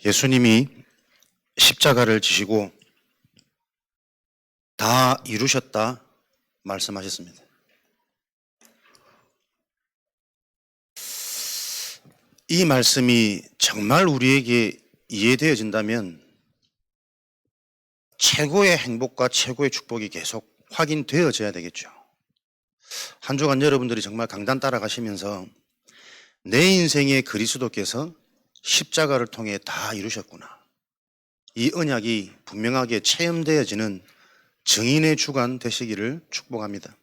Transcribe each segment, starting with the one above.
예수님이 십자가를 지시고 다 이루셨다 말씀하셨습니다. 이 말씀이 정말 우리에게 이해되어진다면 최고의 행복과 최고의 축복이 계속 확인되어져야 되겠죠. 한 주간 여러분들이 정말 강단 따라가시면서 내 인생의 그리스도께서 십자가를 통해 다 이루셨구나, 이 언약이 분명하게 체험되어지는 증인의 주간 되시기를 축복합니다.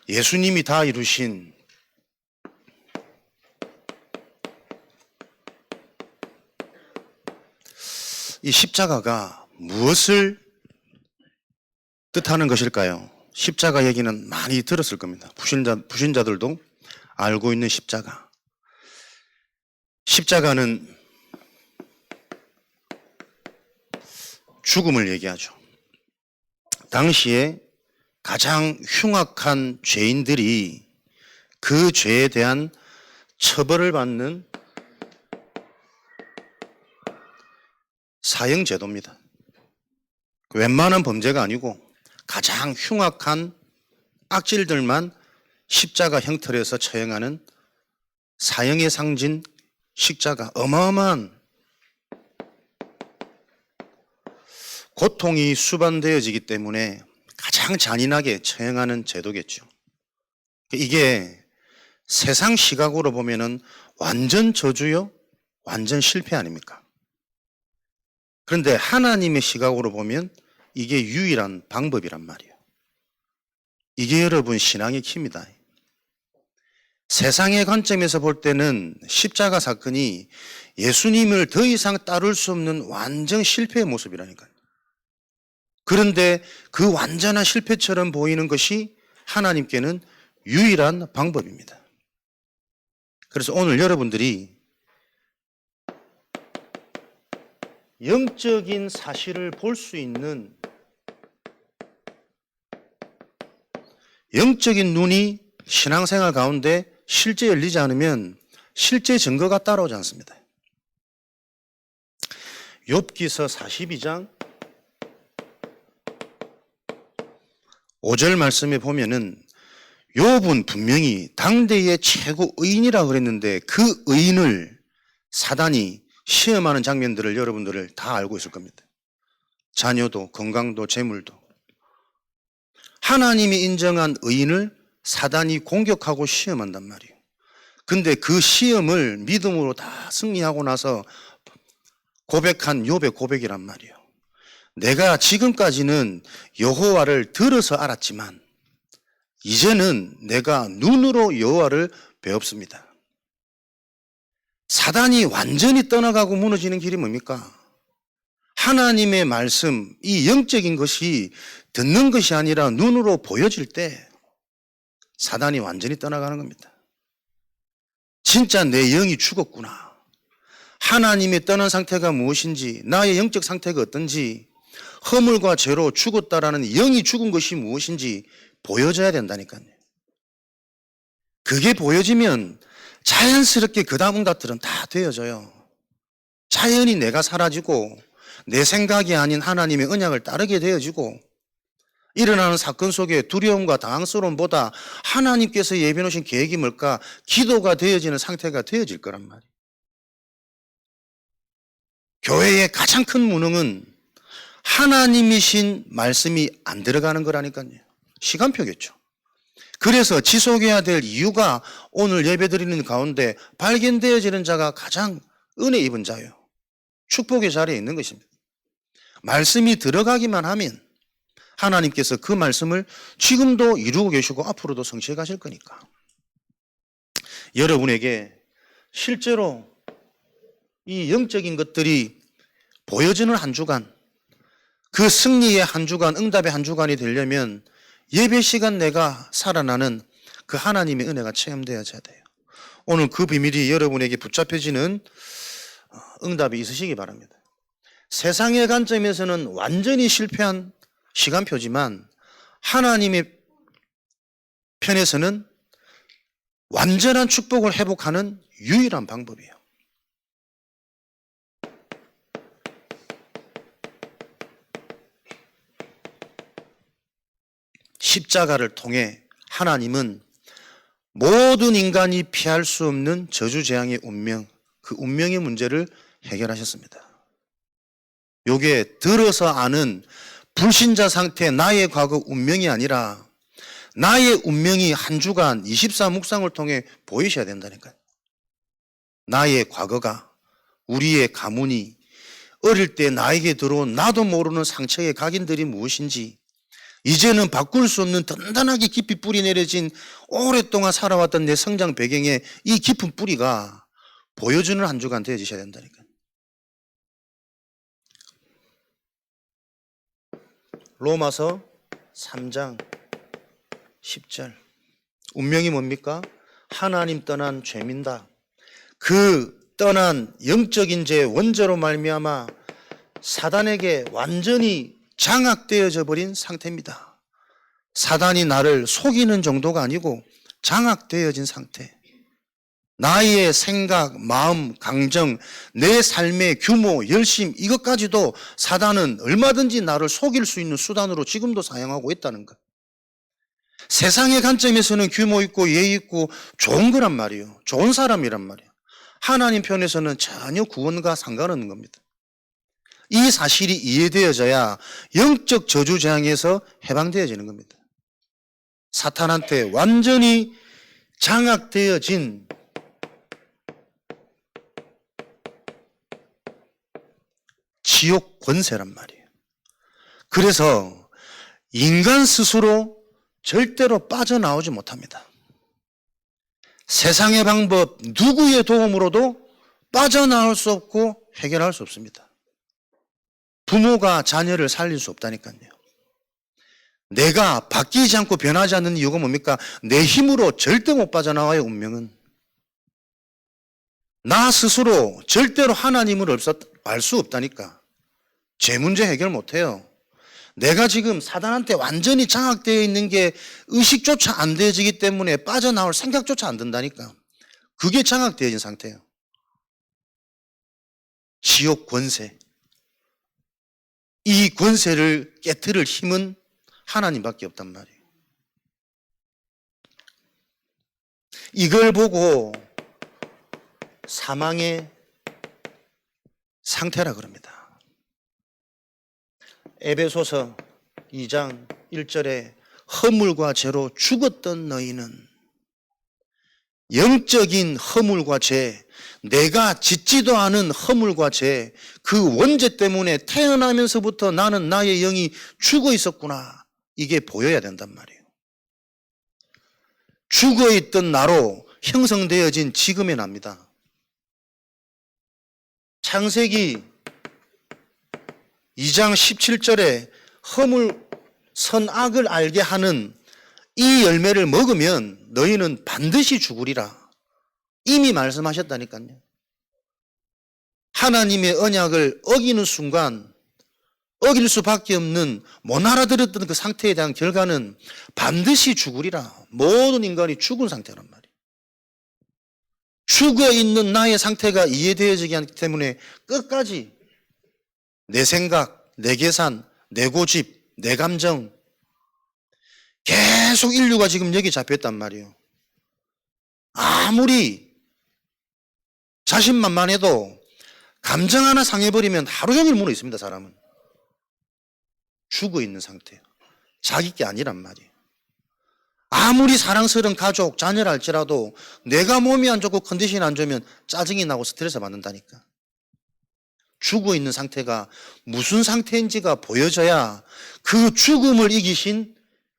예수님이 다 이루신 이 십자가가 무엇을 뜻하는 것일까요? 십자가 얘기는 많이 들었을 겁니다. 부신자들도 알고 있는 십자가. 십자가는 죽음을 얘기하죠. 당시에 가장 흉악한 죄인들이 그 죄에 대한 처벌을 받는 사형제도입니다. 웬만한 범죄가 아니고 가장 흉악한 악질들만 십자가 형틀에서 처형하는 사형의 상징 십자가. 어마어마한 고통이 수반되어지기 때문에 가장 잔인하게 처형하는 제도겠죠. 이게 세상 시각으로 보면은 완전 저주요, 완전 실패 아닙니까? 그런데 하나님의 시각으로 보면 이게 유일한 방법이란 말이에요. 이게 여러분 신앙의 키입니다. 세상의 관점에서 볼 때는 십자가 사건이 예수님을 더 이상 따를 수 없는 완전 실패의 모습이라니까요. 그런데 그 완전한 실패처럼 보이는 것이 하나님께는 유일한 방법입니다. 그래서 오늘 여러분들이 영적인 사실을 볼 수 있는 영적인 눈이 신앙생활 가운데 실제 열리지 않으면 실제 증거가 따라오지 않습니다. 욥기서 42장 5절 말씀에 보면은 욥은 분명히 당대의 최고 의인이라고 그랬는데 그 의인을 사단이 시험하는 장면들을 여러분들을 다 알고 있을 겁니다. 자녀도, 건강도, 재물도. 하나님이 인정한 의인을 사단이 공격하고 시험한단 말이에요. 근데 그 시험을 믿음으로 다 승리하고 나서 고백한 욥의 고백이란 말이에요. 내가 지금까지는 여호와를 들어서 알았지만 이제는 내가 눈으로 여호와를 배웠습니다. 사단이 완전히 떠나가고 무너지는 길이 뭡니까? 하나님의 말씀, 이 영적인 것이 듣는 것이 아니라 눈으로 보여질 때 사단이 완전히 떠나가는 겁니다. 진짜 내 영이 죽었구나. 하나님의 떠난 상태가 무엇인지, 나의 영적 상태가 어떤지, 허물과 죄로 죽었다라는 영이 죽은 것이 무엇인지 보여져야 된다니까요. 그게 보여지면 자연스럽게 그 다음 응답들은 다 되어져요. 자연히 내가 사라지고 내 생각이 아닌 하나님의 언약을 따르게 되어지고 일어나는 사건 속에 두려움과 당황스러움보다 하나님께서 예비해 놓으신 계획이 뭘까? 기도가 되어지는 상태가 되어질 거란 말이에요. 교회의 가장 큰 무능은 하나님이신 말씀이 안 들어가는 거라니까요. 시간표겠죠. 그래서 지속해야 될 이유가 오늘 예배드리는 가운데 발견되어지는 자가 가장 은혜 입은 자예요. 축복의 자리에 있는 것입니다. 말씀이 들어가기만 하면 하나님께서 그 말씀을 지금도 이루고 계시고 앞으로도 성취해 가실 거니까. 여러분에게 실제로 이 영적인 것들이 보여지는 한 주간, 그 승리의 한 주간, 응답의 한 주간이 되려면 예배 시간 내가 살아나는 그 하나님의 은혜가 체험되어져야 돼요. 오늘 그 비밀이 여러분에게 붙잡혀지는 응답이 있으시기 바랍니다. 세상의 관점에서는 완전히 실패한 시간표지만 하나님의 편에서는 완전한 축복을 회복하는 유일한 방법이에요. 십자가를 통해 하나님은 모든 인간이 피할 수 없는 저주재앙의 운명, 그 운명의 문제를 해결하셨습니다. 요게 들어서 아는 불신자 상태 나의 과거 운명이 아니라 나의 운명이 한 주간 24 묵상을 통해 보이셔야 된다니까요. 나의 과거가, 우리의 가문이, 어릴 때 나에게 들어온 나도 모르는 상처의 각인들이 무엇인지, 이제는 바꿀 수 없는 단단하게 깊이 뿌리 내려진 오랫동안 살아왔던 내 성장 배경에 이 깊은 뿌리가 보여주는 한 주간 되어지셔야 된다니까요. 로마서 3장 10절. 운명이 뭡니까? 하나님 떠난 죄민다. 그 떠난 영적인 죄 원죄로 말미암아 사단에게 완전히 장악되어져 버린 상태입니다. 사단이 나를 속이는 정도가 아니고 장악되어진 상태. 나의 생각, 마음, 감정, 내 삶의 규모, 열심 이것까지도 사단은 얼마든지 나를 속일 수 있는 수단으로 지금도 사용하고 있다는 것. 세상의 관점에서는 규모 있고 예의 있고 좋은 거란 말이에요. 좋은 사람이란 말이에요. 하나님 편에서는 전혀 구원과 상관없는 겁니다. 이 사실이 이해되어져야 영적 저주재앙에서 해방되어지는 겁니다. 사탄한테 완전히 장악되어진 지옥 권세란 말이에요. 그래서 인간 스스로 절대로 빠져나오지 못합니다. 세상의 방법, 누구의 도움으로도 빠져나올 수 없고 해결할 수 없습니다. 부모가 자녀를 살릴 수 없다니까요. 내가 바뀌지 않고 변하지 않는 이유가 뭡니까? 내 힘으로 절대 못 빠져나와요, 운명은. 나 스스로 절대로 하나님을 알 수 없다니까. 죄 문제 해결 못해요. 내가 지금 사단한테 완전히 장악되어 있는 게 의식조차 안 되어지기 때문에 빠져나올 생각조차 안 든다니까. 그게 장악되어진 상태예요. 지옥 권세. 이 권세를 깨트릴 힘은 하나님밖에 없단 말이에요. 이걸 보고 사망의 상태라 그럽니다. 에베소서 2장 1절에 허물과 죄로 죽었던 너희는, 영적인 허물과 죄, 내가 짓지도 않은 허물과 죄, 그 원죄 때문에 태어나면서부터 나는 나의 영이 죽어 있었구나. 이게 보여야 된단 말이에요. 죽어 있던 나로 형성되어진 지금의 납니다. 창세기 2장 17절에 허물 선악을 알게 하는 이 열매를 먹으면 너희는 반드시 죽으리라. 이미 말씀하셨다니까요. 하나님의 언약을 어기는 순간 어길 수밖에 없는 못 알아들었던 그 상태에 대한 결과는 반드시 죽으리라. 모든 인간이 죽은 상태란 말이에요. 죽어 있는 나의 상태가 이해되어지기 때문에 끝까지 내 생각, 내 계산, 내 고집, 내 감정, 계속 인류가 지금 여기 잡혔단 말이에요. 아무리 자신만만해도 감정 하나 상해버리면 하루 종일 물어 있습니다, 사람은. 죽어 있는 상태예요. 자기 게 아니란 말이에요. 아무리 사랑스러운 가족, 자녀를 할지라도 내가 몸이 안 좋고 컨디션이 안 좋으면 짜증이 나고 스트레스 받는다니까. 죽어 있는 상태가 무슨 상태인지가 보여져야 그 죽음을 이기신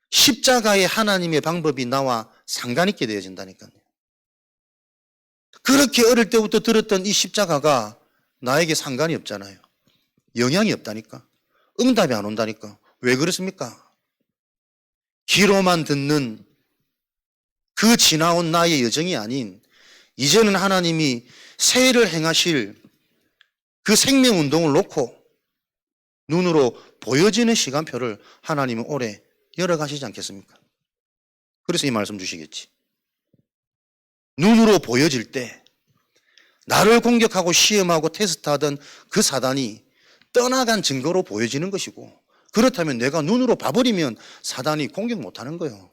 십자가의 하나님의 방법이 나와 상관있게 되어진다니까요. 그렇게 어릴 때부터 들었던 이 십자가가 나에게 상관이 없잖아요. 영향이 없다니까. 응답이 안 온다니까. 왜 그렇습니까? 귀로만 듣는 그 지나온 나의 여정이 아닌 이제는 하나님이 새해를 행하실 그 생명운동을 놓고 눈으로 보여지는 시간표를 하나님은 올해 열어가시지 않겠습니까? 그래서 이 말씀 주시겠지. 눈으로 보여질 때 나를 공격하고 시험하고 테스트하던 그 사단이 떠나간 증거로 보여지는 것이고, 그렇다면 내가 눈으로 봐버리면 사단이 공격 못하는 거예요.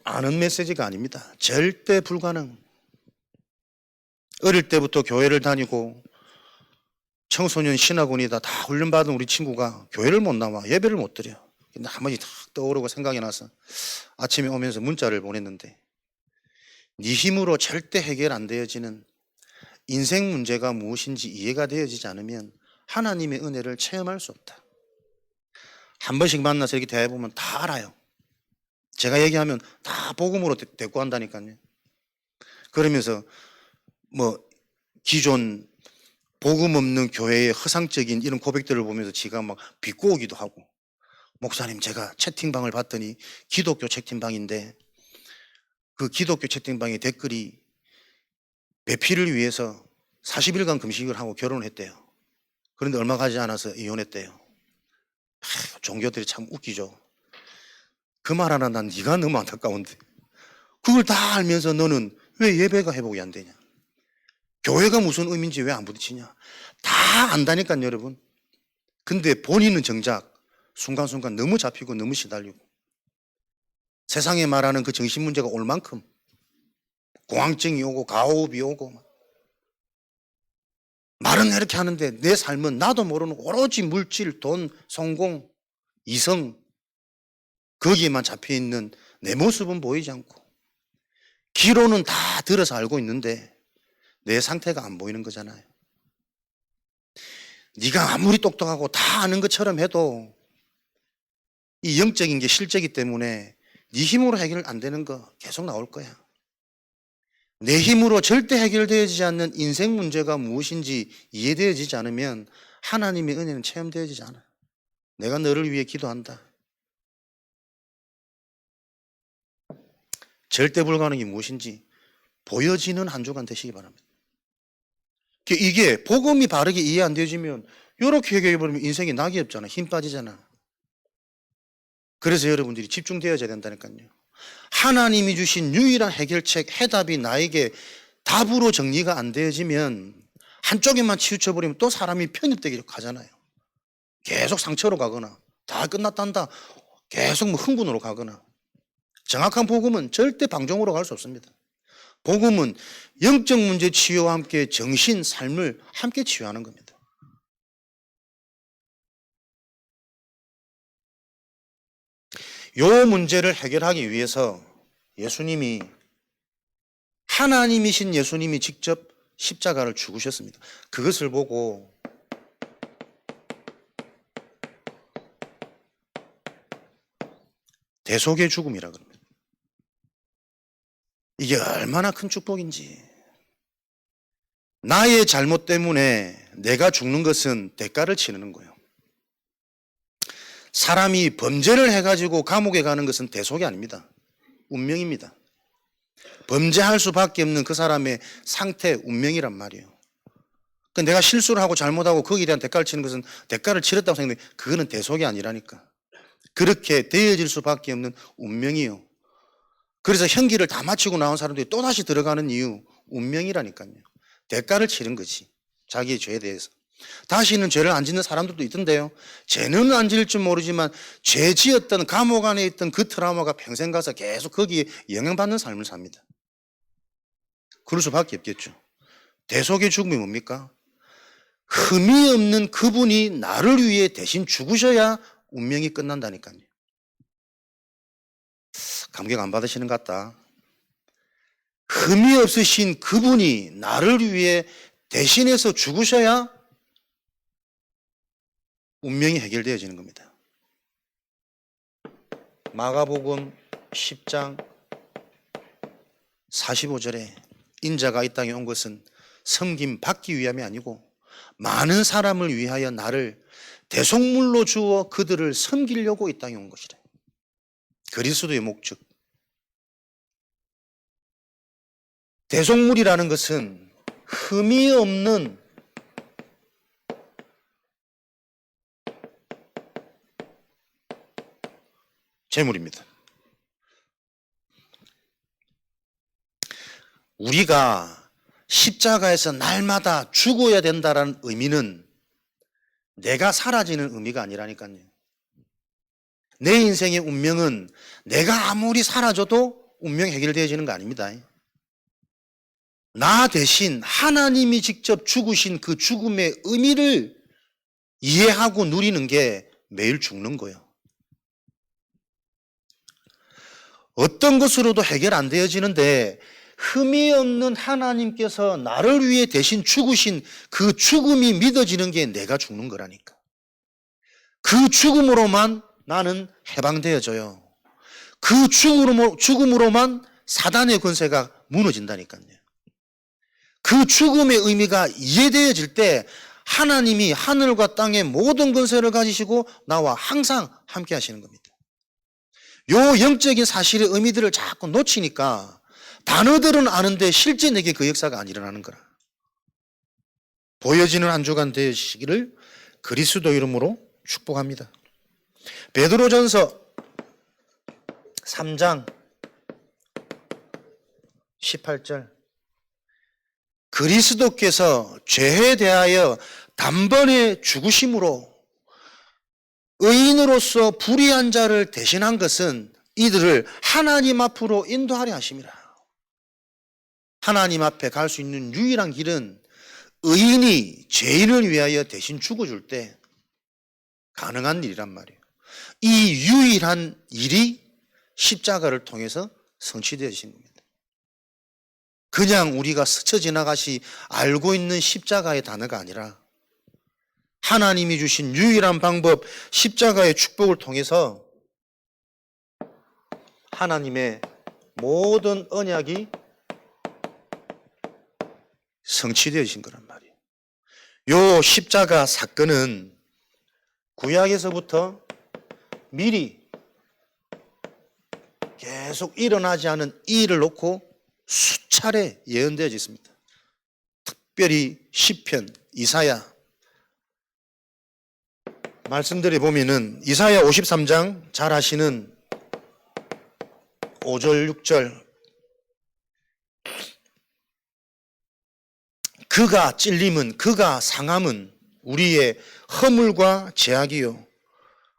아는 메시지가 아닙니다. 절대 불가능. 어릴 때부터 교회를 다니고 청소년 신학원이다 다 훈련받은 우리 친구가 교회를 못 나와 예배를 못 드려. 근데 한 번씩 탁 떠오르고 생각이 나서 아침에 오면서 문자를 보냈는데, 네 힘으로 절대 해결 안 되어지는 인생 문제가 무엇인지 이해가 되어지지 않으면 하나님의 은혜를 체험할 수 없다. 한 번씩 만나서 이렇게 대해보면 다 알아요. 제가 얘기하면 다 복음으로 데리고 한다니까요. 그러면서 뭐 기존 복음 없는 교회의 허상적인 이런 고백들을 보면서 지가 막 비꼬기도 하고, 목사님 제가 채팅방을 봤더니 기독교 채팅방인데 그 기독교 채팅방의 댓글이 배필을 위해서 40일간 금식을 하고 결혼을 했대요. 그런데 얼마 가지 않아서 이혼했대요. 종교들이 참 웃기죠. 그 말 하나 난 네가 너무 안타까운데 그걸 다 알면서 너는 왜 예배가 회복이 안 되냐, 교회가 무슨 의미인지 왜 안 부딪히냐, 다 안다니까요 여러분. 근데 본인은 정작 순간순간 너무 잡히고 너무 시달리고, 세상에 말하는 그 정신 문제가 올 만큼 공황증이 오고 가호흡이 오고, 말은 이렇게 하는데 내 삶은 나도 모르는 오로지 물질, 돈, 성공, 이성, 거기에만 잡혀있는 내 모습은 보이지 않고, 기로는 다 들어서 알고 있는데 내 상태가 안 보이는 거잖아요. 네가 아무리 똑똑하고 다 아는 것처럼 해도 이 영적인 게 실제이기 때문에 네 힘으로 해결 안 되는 거 계속 나올 거야. 내 힘으로 절대 해결되어지지 않는 인생 문제가 무엇인지 이해되어지지 않으면 하나님의 은혜는 체험되어지지 않아. 내가 너를 위해 기도한다. 절대 불가능이 무엇인지 보여지는 한 주간 되시기 바랍니다. 이게 복음이 바르게 이해 안 되어지면 이렇게 해결해버리면 인생이 낙이 없잖아. 힘 빠지잖아. 그래서 여러분들이 집중되어져야 된다니까요. 하나님이 주신 유일한 해결책, 해답이 나에게 답으로 정리가 안 되어지면 한쪽에만 치우쳐버리면 또 사람이 편협되게 가잖아요. 계속 상처로 가거나 다 끝났단다 계속 뭐 흥분으로 가거나. 정확한 복음은 절대 방종으로 갈 수 없습니다. 복음은 영적 문제 치유와 함께 정신, 삶을 함께 치유하는 겁니다. 요 문제를 해결하기 위해서 예수님이, 하나님이신 예수님이 직접 십자가를 죽으셨습니다. 그것을 보고 대속의 죽음이라 그럽니다. 이게 얼마나 큰 축복인지. 나의 잘못 때문에 내가 죽는 것은 대가를 치르는 거예요. 사람이 범죄를 해가지고 감옥에 가는 것은 대속이 아닙니다. 운명입니다. 범죄할 수밖에 없는 그 사람의 상태, 운명이란 말이에요. 그러니까 내가 실수를 하고 잘못하고 거기에 대한 대가를 치는 것은 대가를 치렀다고 생각해. 그거는 대속이 아니라니까. 그렇게 되어질 수밖에 없는 운명이요. 그래서 형기를 다 마치고 나온 사람들이 또다시 들어가는 이유, 운명이라니까요. 대가를 치른 거지. 자기의 죄에 대해서. 다시는 죄를 안 짓는 사람들도 있던데요. 죄는 안 지을 줄 모르지만 죄 지었던 감옥 안에 있던 그 트라우마가 평생 가서 계속 거기에 영향받는 삶을 삽니다. 그럴 수밖에 없겠죠. 대속의 죽음이 뭡니까? 흠이 없는 그분이 나를 위해 대신 죽으셔야 운명이 끝난다니까요. 감격 안 받으시는 것 같다. 흠이 없으신 그분이 나를 위해 대신해서 죽으셔야 운명이 해결되어지는 겁니다. 마가복음 10장 45절에 인자가 이 땅에 온 것은 섬김 받기 위함이 아니고 많은 사람을 위하여 나를 대속물로 주어 그들을 섬기려고 이 땅에 온 것이래. 그리스도의 목적. 대속물이라는 것은 흠이 없는 재물입니다. 우리가 십자가에서 날마다 죽어야 된다는 의미는 내가 사라지는 의미가 아니라니까요. 내 인생의 운명은 내가 아무리 사라져도 운명 해결되어지는 거 아닙니다. 나 대신 하나님이 직접 죽으신 그 죽음의 의미를 이해하고 누리는 게 매일 죽는 거예요. 어떤 것으로도 해결 안 되어지는데 흠이 없는 하나님께서 나를 위해 대신 죽으신 그 죽음이 믿어지는 게 내가 죽는 거라니까. 그 죽음으로만 나는 해방되어져요. 그 죽음으로만 사단의 권세가 무너진다니까요. 그 죽음의 의미가 이해되어질 때 하나님이 하늘과 땅의 모든 권세를 가지시고 나와 항상 함께 하시는 겁니다. 요 영적인 사실의 의미들을 자꾸 놓치니까 단어들은 아는데 실제 내게 그 역사가 안 일어나는 거라. 보여지는 한 주간 되시기를 그리스도 이름으로 축복합니다. 베드로전서 3장 18절 그리스도께서 죄에 대하여 단번에 죽으심으로 의인으로서 불의한 자를 대신한 것은 이들을 하나님 앞으로 인도하려 하심이라. 하나님 앞에 갈 수 있는 유일한 길은 의인이 죄인을 위하여 대신 죽어줄 때 가능한 일이란 말이에요. 이 유일한 일이 십자가를 통해서 성취되어진 겁니다. 그냥 우리가 스쳐 지나가시 알고 있는 십자가의 단어가 아니라 하나님이 주신 유일한 방법 십자가의 축복을 통해서 하나님의 모든 언약이 성취되어진 거란 말이에요. 요 십자가 사건은 구약에서부터 미리 계속 일어나지 않은 이 일을 놓고 수차례 예언되어 있습니다. 특별히 시편, 이사야 말씀들이 보면은 이사야 53장 잘 아시는 5절 6절 그가 찔림은 그가 상함은 우리의 허물과 죄악이요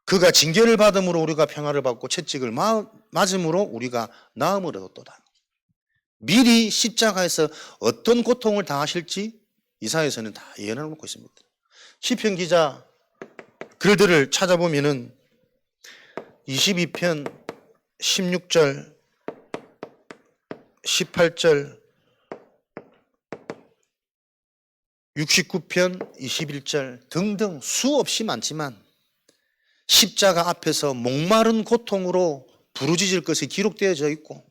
그가 징계를 받음으로 우리가 평화를 받고 채찍을 맞음으로 우리가 나음을 얻었도다. 미리 십자가에서 어떤 고통을 당하실지 이사야에서는 다 예언해 놓고 있습니다. 시편 기자 글들을 찾아보면은 22편 16절 18절 69편 21절 등등 수없이 많지만 십자가 앞에서 목마른 고통으로 부르짖을 것이 기록되어져 있고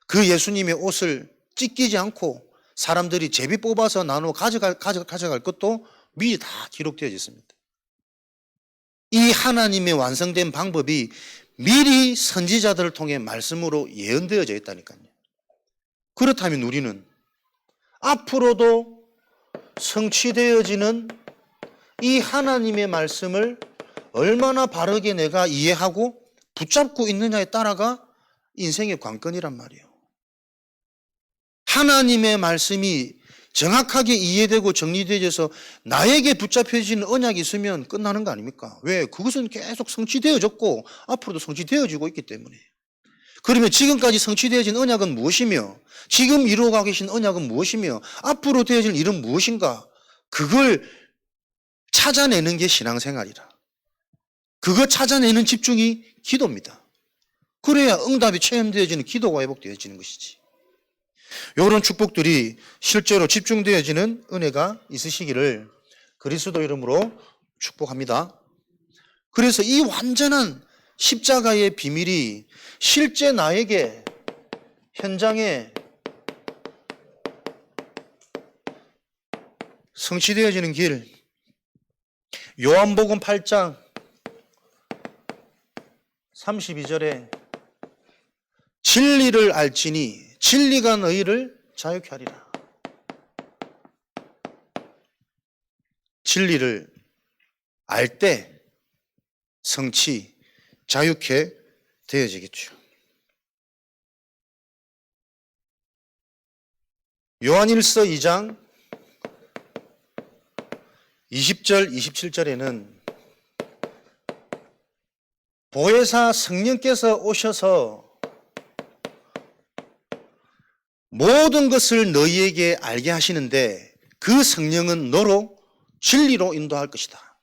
그 예수님의 옷을 찢기지 않고 사람들이 제비 뽑아서 나눠 가져갈 것도 미리 다 기록되어져 있습니다. 이 하나님의 완성된 방법이 미리 선지자들을 통해 말씀으로 예언되어져 있다니까요. 그렇다면 우리는 앞으로도 성취되어지는 이 하나님의 말씀을 얼마나 바르게 내가 이해하고 붙잡고 있느냐에 따라가 인생의 관건이란 말이에요. 하나님의 말씀이 정확하게 이해되고 정리되어져서 나에게 붙잡혀지는 언약이 있으면 끝나는 거 아닙니까? 왜? 그것은 계속 성취되어졌고 앞으로도 성취되어지고 있기 때문에. 그러면 지금까지 성취되어진 언약은 무엇이며 지금 이루어가고 계신 언약은 무엇이며 앞으로 되어질 일은 무엇인가? 그걸 찾아내는 게 신앙생활이라. 그거 찾아내는 집중이 기도입니다. 그래야 응답이 체험되어지는 기도가 회복되어지는 것이지. 이런 축복들이 실제로 집중되어지는 은혜가 있으시기를 그리스도 이름으로 축복합니다. 그래서 이 완전한 십자가의 비밀이 실제 나에게 현장에 성취되어지는 길, 요한복음 8장 32절에 진리를 알지니 진리가 너희를 자유케 하리라. 진리를 알 때 성취, 자유케 되어지겠죠. 요한일서 2장 20절 27절에는 보혜사 성령께서 오셔서 모든 것을 너희에게 알게 하시는데 그 성령은 너로 진리로 인도할 것이다.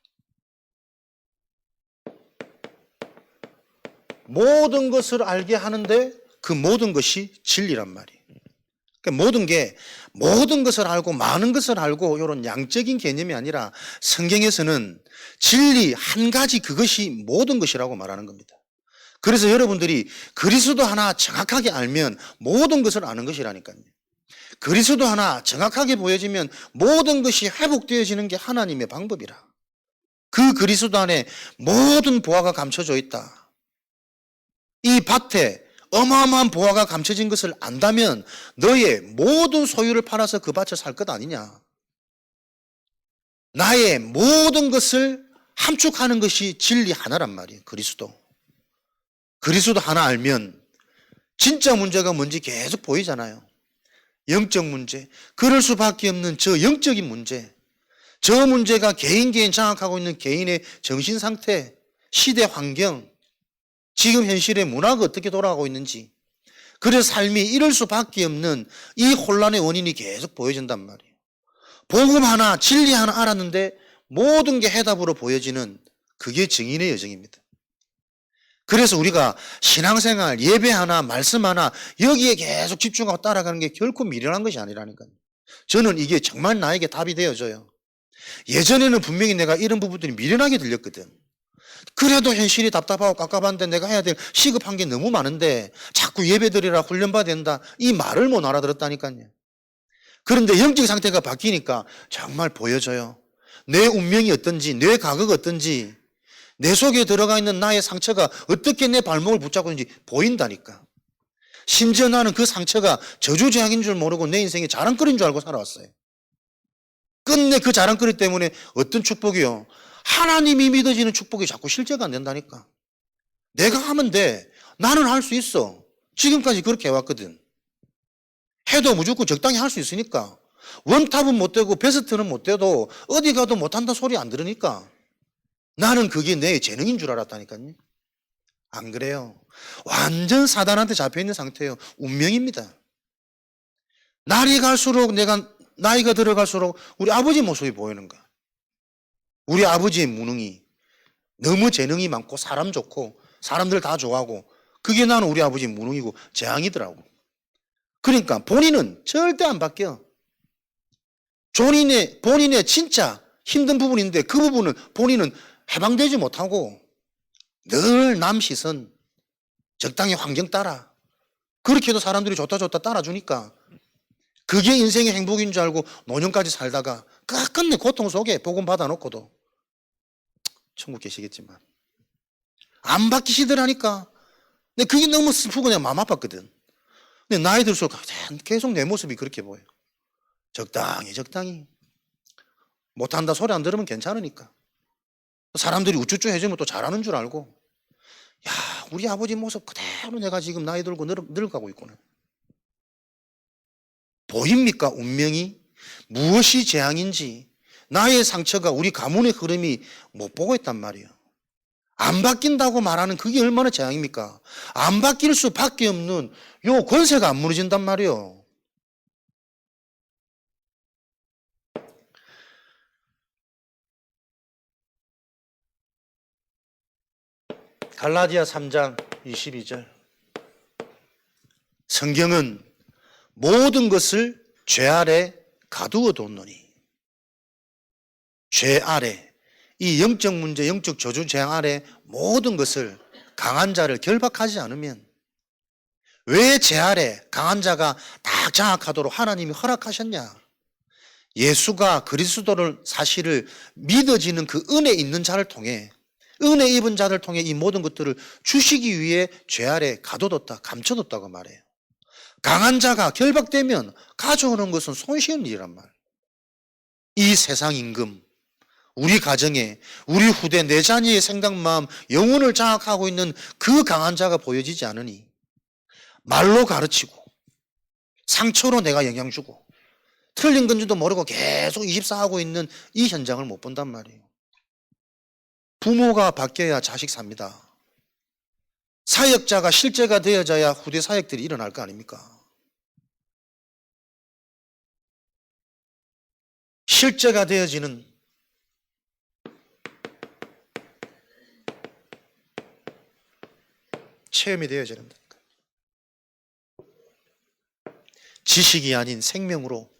모든 것을 알게 하는데 그 모든 것이 진리란 말이에요. 그러니까 모든 것을 알고 많은 것을 알고 이런 양적인 개념이 아니라 성경에서는 진리 한 가지 그것이 모든 것이라고 말하는 겁니다. 그래서 여러분들이 그리스도 하나 정확하게 알면 모든 것을 아는 것이라니까요. 그리스도 하나 정확하게 보여지면 모든 것이 회복되어지는 게 하나님의 방법이라. 그 그리스도 안에 모든 보화가 감춰져 있다. 이 밭에 어마어마한 보화가 감춰진 것을 안다면 너의 모든 소유를 팔아서 그 밭을 살 것 아니냐. 나의 모든 것을 함축하는 것이 진리 하나란 말이에요. 그리스도 하나 알면 진짜 문제가 뭔지 계속 보이잖아요. 영적 문제, 그럴 수밖에 없는 저 영적인 문제, 저 문제가 개인 장악하고 있는 개인의 정신 상태, 시대 환경, 지금 현실의 문화가 어떻게 돌아가고 있는지, 그래서 삶이 이럴 수밖에 없는 이 혼란의 원인이 계속 보여진단 말이에요. 복음 하나, 진리 하나 알았는데 모든 게 해답으로 보여지는 그게 증인의 여정입니다. 그래서 우리가 신앙생활, 예배 하나, 말씀 하나 여기에 계속 집중하고 따라가는 게 결코 미련한 것이 아니라니까요. 저는 이게 정말 나에게 답이 되어져요. 예전에는 분명히 내가 이런 부분들이 미련하게 들렸거든. 그래도 현실이 답답하고 깝깝한데 내가 해야 될 시급한 게 너무 많은데 자꾸 예배드리라 훈련받아야 된다 이 말을 못 알아들었다니까요. 그런데 영적 상태가 바뀌니까 정말 보여져요. 내 운명이 어떤지, 내 과거가 어떤지, 내 속에 들어가 있는 나의 상처가 어떻게 내 발목을 붙잡고 있는지 보인다니까. 심지어 나는 그 상처가 저주재앙인 줄 모르고 내 인생에 자랑거리인 줄 알고 살아왔어요. 끝내 그 자랑거리 때문에 어떤 축복이요? 하나님이 믿어지는 축복이 자꾸 실제가 안 된다니까. 내가 하면 돼. 나는 할 수 있어. 지금까지 그렇게 해왔거든. 해도 무조건 적당히 할 수 있으니까. 원탑은 못 되고 베스트는 못 돼도 어디 가도 못한다 소리 안 들으니까. 나는 그게 내 재능인 줄 알았다니까요. 안 그래요. 완전 사단한테 잡혀있는 상태예요. 운명입니다. 날이 갈수록 내가 나이가 들어갈수록 우리 아버지 모습이 보이는 거야. 우리 아버지의 무능이 너무 재능이 많고 사람 좋고 사람들 다 좋아하고 그게 나는 우리 아버지의 무능이고 재앙이더라고. 그러니까 본인은 절대 안 바뀌어. 본인의 진짜 힘든 부분인데 그 부분은 본인은 해방되지 못하고 늘 남 시선, 적당히 환경 따라 그렇게 해도 사람들이 좋다 따라주니까 그게 인생의 행복인 줄 알고 노년까지 살다가 끝내 고통 속에 복음 받아놓고도 천국 계시겠지만 안 바뀌시더라니까. 근데 그게 너무 슬프고 내가 마음 아팠거든. 근데 나이 들수록 계속 내 모습이 그렇게 보여. 적당히 못한다 소리 안 들으면 괜찮으니까. 사람들이 우쭈쭈 해주면 또 잘하는 줄 알고 야 우리 아버지 모습 그대로 내가 지금 나이 들고 늙어가고 있구나. 보입니까? 운명이 무엇이 재앙인지 나의 상처가 우리 가문의 흐름이 못 보고 있단 말이에요. 안 바뀐다고 말하는 그게 얼마나 재앙입니까? 안 바뀔 수밖에 없는 요 권세가 안 무너진단 말이에요. 갈라디아 3장 22절 성경은 모든 것을 죄 아래 가두어 뒀노니 죄 아래 이 영적 문제 영적 저주 재앙 아래 모든 것을 강한 자를 결박하지 않으면 왜 죄 아래 강한 자가 딱 장악하도록 하나님이 허락하셨냐? 예수가 그리스도를 사실을 믿어지는 그 은혜 있는 자를 통해 은혜 입은 자를 통해 이 모든 것들을 주시기 위해 죄 아래 가둬뒀다 감춰뒀다고 말해요. 강한 자가 결박되면 가져오는 것은 손쉬운 일이란 말. 이 세상 임금, 우리 가정에, 우리 후대, 내 자녀의 생각, 마음, 영혼을 장악하고 있는 그 강한 자가 보여지지 않으니 말로 가르치고 상처로 내가 영향 주고 틀린 건지도 모르고 계속 24하고 있는 이 현장을 못 본단 말이에요. 부모가 바뀌어야 자식 삽니다. 사역자가 실제가 되어져야 후대 사역들이 일어날 거 아닙니까? 실제가 되어지는 체험이 되어지는 지식이 아닌 생명으로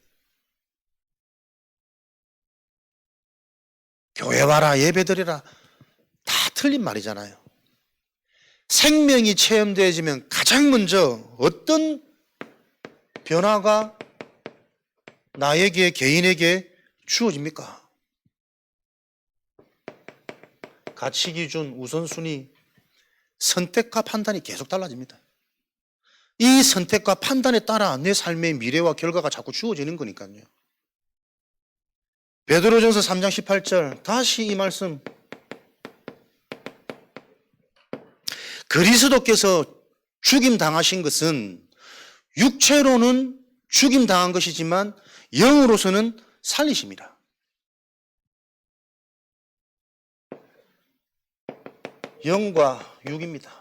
교회 와라 예배드리라 다 틀린 말이잖아요. 생명이 체험되어지면 가장 먼저 어떤 변화가 나에게 개인에게 주어집니까? 가치 기준, 우선순위, 선택과 판단이 계속 달라집니다. 이 선택과 판단에 따라 내 삶의 미래와 결과가 자꾸 주어지는 거니까요. 베드로전서 3장 18절 다시 이 말씀, 그리스도께서 죽임 당하신 것은 육체로는 죽임 당한 것이지만 영으로서는 살리십니다. 영과 육입니다.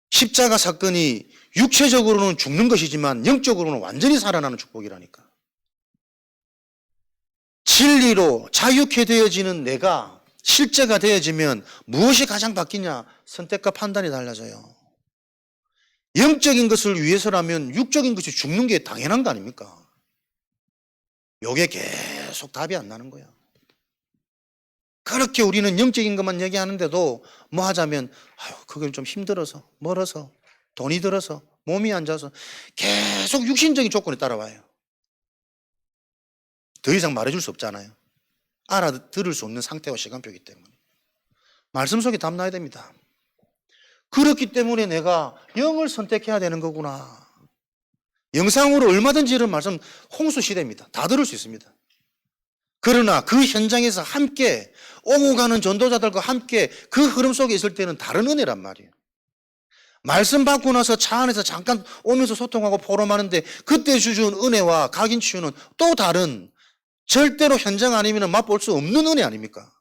십자가 사건이 육체적으로는 죽는 것이지만 영적으로는 완전히 살아나는 축복이라니까. 진리로 자유케 되어지는 내가 실제가 되어지면 무엇이 가장 바뀌냐? 선택과 판단이 달라져요. 영적인 것을 위해서라면 육적인 것이 죽는 게 당연한 거 아닙니까? 요게 계속 답이 안 나는 거야. 그렇게 우리는 영적인 것만 얘기하는데도 뭐 하자면 그건 좀 힘들어서 멀어서 돈이 들어서 몸이 안 좋아서 계속 육신적인 조건에 따라와요. 더 이상 말해줄 수 없잖아요. 알아들을 수 없는 상태와 시간표이기 때문에 말씀 속에 담나야 됩니다. 그렇기 때문에 내가 영을 선택해야 되는 거구나. 영상으로 얼마든지 이런 말씀 홍수 시대입니다. 다 들을 수 있습니다. 그러나 그 현장에서 함께 오고 가는 전도자들과 함께 그 흐름 속에 있을 때는 다른 은혜란 말이에요. 말씀 받고 나서 차 안에서 잠깐 오면서 소통하고 포럼하는데 그때 주준 은혜와 각인 치유는 또 다른, 절대로 현장 아니면 맛볼 수 없는 은혜 아닙니까?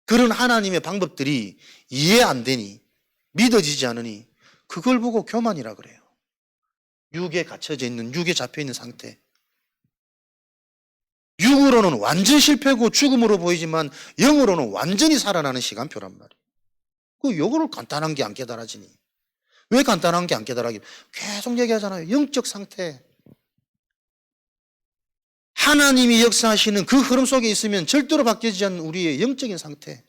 그런 하나님의 방법들이 이해 안 되니, 믿어지지 않으니 그걸 보고 교만이라 그래요. 육에 갇혀져 있는, 육에 잡혀 있는 상태. 육으로는 완전 실패고 죽음으로 보이지만 영으로는 완전히 살아나는 시간표란 말이에요. 그 요거를 간단한 게 안 깨달아지니. 왜 간단한 게 안 깨달아지니? 계속 얘기하잖아요. 영적 상태. 하나님이 역사하시는 그 흐름 속에 있으면 절대로 바뀌지 않는 우리의 영적인 상태.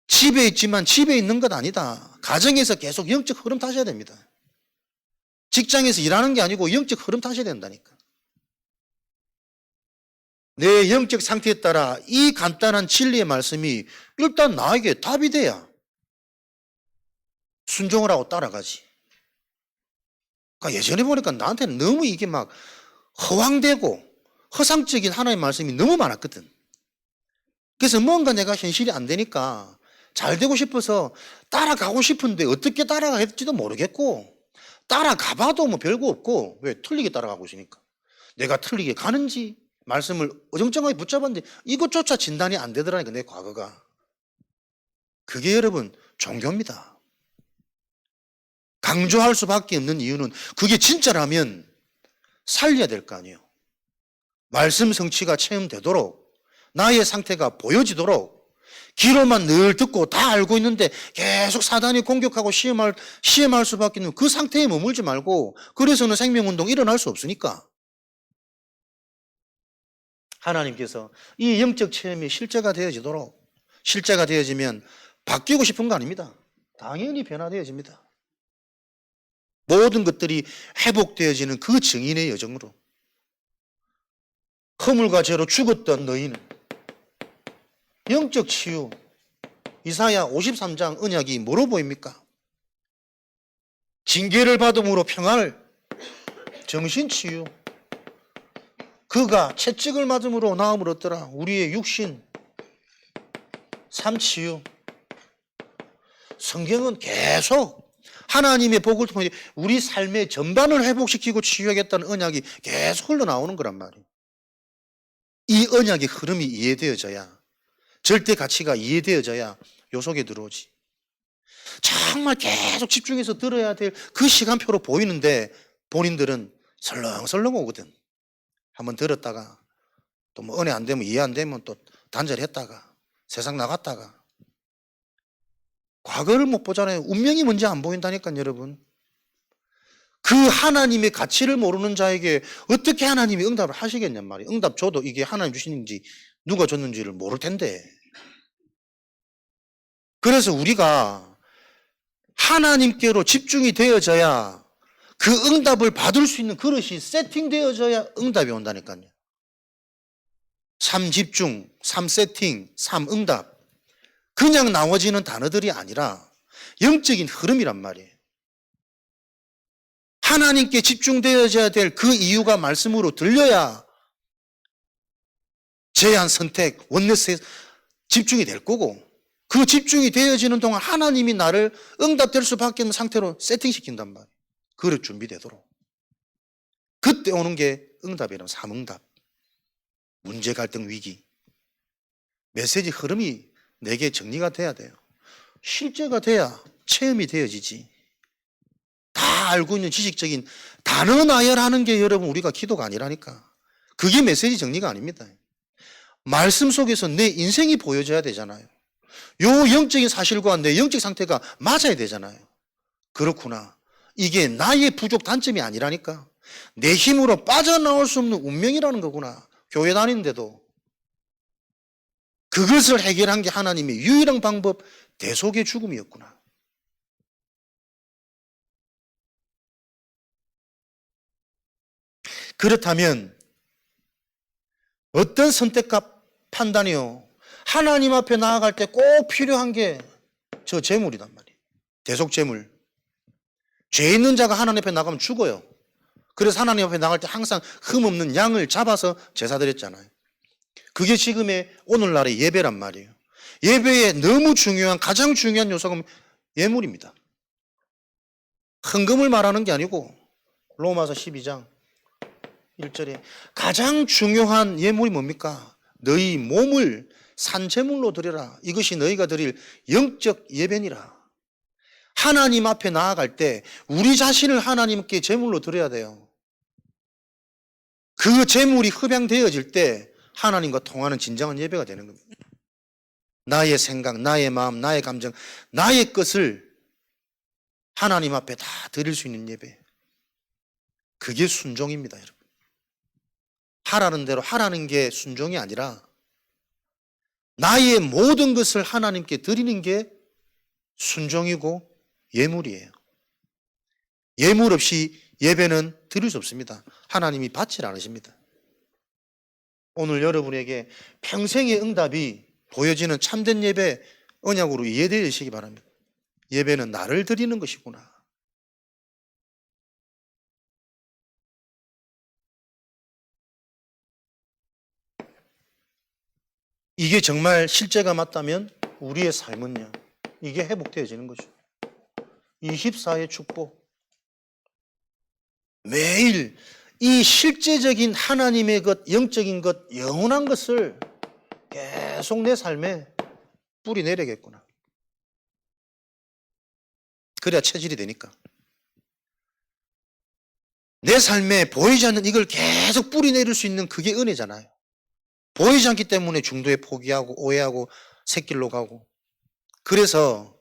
집에 있지만 집에 있는 것 아니다. 가정에서 계속 영적 흐름 타셔야 됩니다. 직장에서 일하는 게 아니고 영적 흐름 타셔야 된다니까. 내 영적 상태에 따라 이 간단한 진리의 말씀이 일단 나에게 답이 돼야 순종을 하고 따라가지. 그러니까 예전에 보니까 나한테는 너무 이게 막 허황되고 허상적인 하나님의 말씀이 너무 많았거든. 그래서 뭔가 내가 현실이 안 되니까 잘 되고 싶어서 따라가고 싶은데 어떻게 따라갈지도 모르겠고, 따라가봐도 뭐 별거 없고, 왜? 틀리게 따라가고 있으니까. 내가 틀리게 가는지 말씀을 어정쩡하게 붙잡았는데 이것조차 진단이 안 되더라니까, 내 과거가. 그게 여러분 종교입니다. 강조할 수밖에 없는 이유는 그게 진짜라면 살려야 될 거 아니에요. 말씀 성취가 체험되도록, 나의 상태가 보여지도록, 귀로만 늘 듣고 다 알고 있는데 계속 사단이 공격하고 시험할 수밖에 없는 그 상태에 머물지 말고, 그래서는 생명운동 일어날 수 없으니까. 하나님께서 이 영적 체험이 실제가 되어지도록, 실제가 되어지면 바뀌고 싶은 거 아닙니다. 당연히 변화되어집니다. 모든 것들이 회복되어지는 그 증인의 여정으로. 허물과 죄로 죽었던 너희는 영적 치유, 이사야 53장 언약이 뭐로 보입니까? 징계를 받음으로 평안을, 정신치유. 그가 채찍을 맞음으로 나음을 얻더라. 우리의 육신, 삶치유. 성경은 계속 하나님의 복을 통해 우리 삶의 전반을 회복시키고 치유하겠다는 언약이 계속 흘러나오는 거란 말이에요. 이 언약의 흐름이 이해되어져야, 절대 가치가 이해되어져야 요 속에 들어오지. 정말 계속 집중해서 들어야 될 그 시간표로 보이는데 본인들은 설렁설렁 오거든. 한번 들었다가 또 뭐 은혜 안 되면, 이해 안 되면 또 단절했다가 세상 나갔다가 과거를 못 보잖아요. 운명이 뭔지 안 보인다니까요, 여러분. 그 하나님의 가치를 모르는 자에게 어떻게 하나님이 응답을 하시겠냔 말이에요. 응답 줘도 이게 하나님 주시는지 누가 줬는지를 모를 텐데. 그래서 우리가 하나님께로 집중이 되어져야 그 응답을 받을 수 있는 그릇이 세팅되어져야 응답이 온다니까요. 3집중, 3세팅, 3응답. 그냥 나머지는 단어들이 아니라 영적인 흐름이란 말이에요. 하나님께 집중되어져야 될 그 이유가 말씀으로 들려야 제한, 선택, 원네스에 집중이 될 거고, 그 집중이 되어지는 동안 하나님이 나를 응답될 수밖에 없는 상태로 세팅시킨단 말이에요. 그릇 준비되도록. 그때 오는 게 응답이라면 3응답. 문제, 갈등, 위기. 메시지 흐름이 내게 정리가 돼야 돼요. 실제가 돼야 체험이 되어지지. 다 알고 있는 지식적인 단어 나열하는 게 여러분 우리가 기도가 아니라니까. 그게 메시지 정리가 아닙니다. 말씀 속에서 내 인생이 보여져야 되잖아요. 요 영적인 사실과 내 영적 상태가 맞아야 되잖아요. 그렇구나. 이게 나의 부족 단점이 아니라니까. 내 힘으로 빠져나올 수 없는 운명이라는 거구나. 교회 다니는데도. 그것을 해결한 게 하나님의 유일한 방법, 대속의 죽음이었구나. 그렇다면 어떤 선택과 판단이요? 하나님 앞에 나아갈 때 꼭 필요한 게 저 재물이란 말이에요. 대속 재물. 죄 있는 자가 하나님 앞에 나가면 죽어요. 그래서 하나님 앞에 나갈 때 항상 흠없는 양을 잡아서 제사 드렸잖아요. 그게 지금의 오늘날의 예배란 말이에요. 예배에 너무 중요한, 가장 중요한 요소가 예물입니다. 헌금을 말하는 게 아니고 로마서 12장 1절에 가장 중요한 예물이 뭡니까? 너희 몸을 산제물로 드려라. 이것이 너희가 드릴 영적 예배니라. 하나님 앞에 나아갈 때 우리 자신을 하나님께 제물로 드려야 돼요. 그 제물이 흡양되어질 때 하나님과 통하는 진정한 예배가 되는 겁니다. 나의 생각, 나의 마음, 나의 감정, 나의 것을 하나님 앞에 다 드릴 수 있는 예배. 그게 순종입니다, 여러분. 하라는 대로 하라는 게 순종이 아니라 나의 모든 것을 하나님께 드리는 게 순종이고 예물이에요. 예물 없이 예배는 드릴 수 없습니다. 하나님이 받질 않으십니다. 오늘 여러분에게 평생의 응답이 보여지는 참된 예배 언약으로 이해되시기 바랍니다. 예배는 나를 드리는 것이구나. 이게 정말 실제가 맞다면 우리의 삶은요, 이게 회복되어지는 거죠. 24의 축복. 매일 이 실제적인 하나님의 것, 영적인 것, 영원한 것을 계속 내 삶에 뿌리 내려야겠구나. 그래야 체질이 되니까. 내 삶에 보이지 않는 이걸 계속 뿌리 내릴 수 있는 그게 은혜잖아요. 보이지 않기 때문에 중도에 포기하고 오해하고 새길로 가고. 그래서